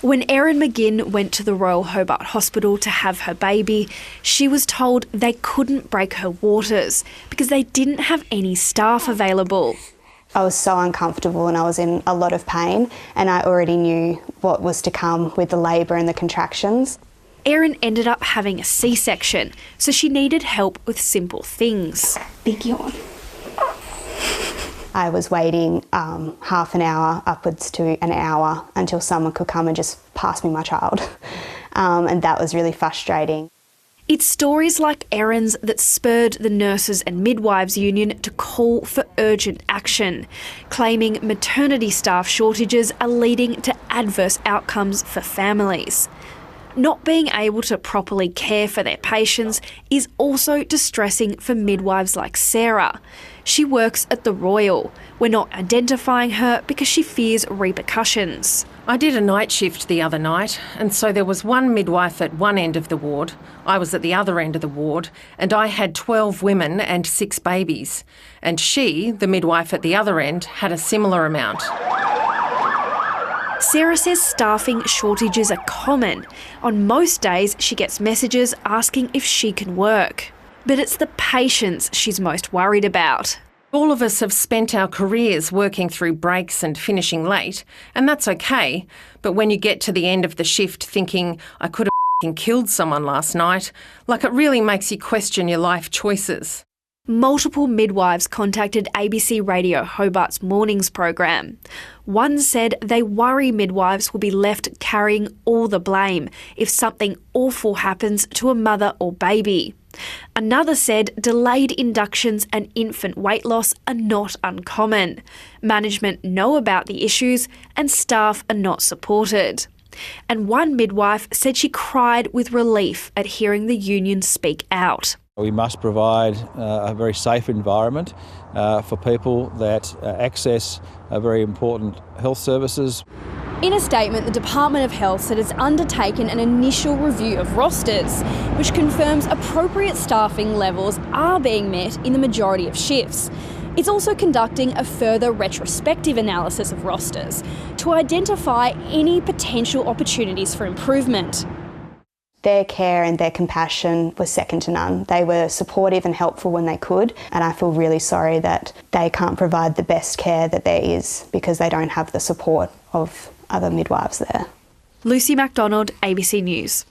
When Erin McGinn went to the Royal Hobart Hospital to have her baby, she was told they couldn't break her waters because they didn't have any staff available. I was so uncomfortable and I was in a lot of pain, and I already knew what was to come with the labour and the contractions. Erin ended up having a C-section, so she needed help with simple things. Big yawn. I was waiting half an hour upwards to an hour until someone could come and just pass me my child. And that was really frustrating. It's stories like Erin's that spurred the Nurses and Midwives Union to call for urgent action, claiming maternity staff shortages are leading to adverse outcomes for families. Not being able to properly care for their patients is also distressing for midwives like Sarah. She works at the Royal. We're not identifying her because she fears repercussions. I did a night shift the other night, and so there was one midwife at one end of the ward, I was at the other end of the ward, and I had 12 women and 6 babies. And she, the midwife at the other end, had a similar amount. Sarah says staffing shortages are common. On most days, she gets messages asking if she can work. But it's the patients she's most worried about. All of us have spent our careers working through breaks and finishing late, and that's okay. But when you get to the end of the shift thinking, I could have killed someone last night, like it really makes you question your life choices. Multiple midwives contacted ABC Radio Hobart's Mornings program. One said they worry midwives will be left carrying all the blame if something awful happens to a mother or baby. Another said delayed inductions and infant weight loss are not uncommon. Management know about the issues and staff are not supported. And one midwife said she cried with relief at hearing the union speak out. We must provide a very safe environment for people that access very important health services. In a statement, the Department of Health said it's undertaken an initial review of rosters, which confirms appropriate staffing levels are being met in the majority of shifts. It's also conducting a further retrospective analysis of rosters to identify any potential opportunities for improvement. Their care and their compassion was second to none. They were supportive and helpful when they could, and I feel really sorry that they can't provide the best care that there is because they don't have the support of other midwives there. Lucy MacDonald, ABC News.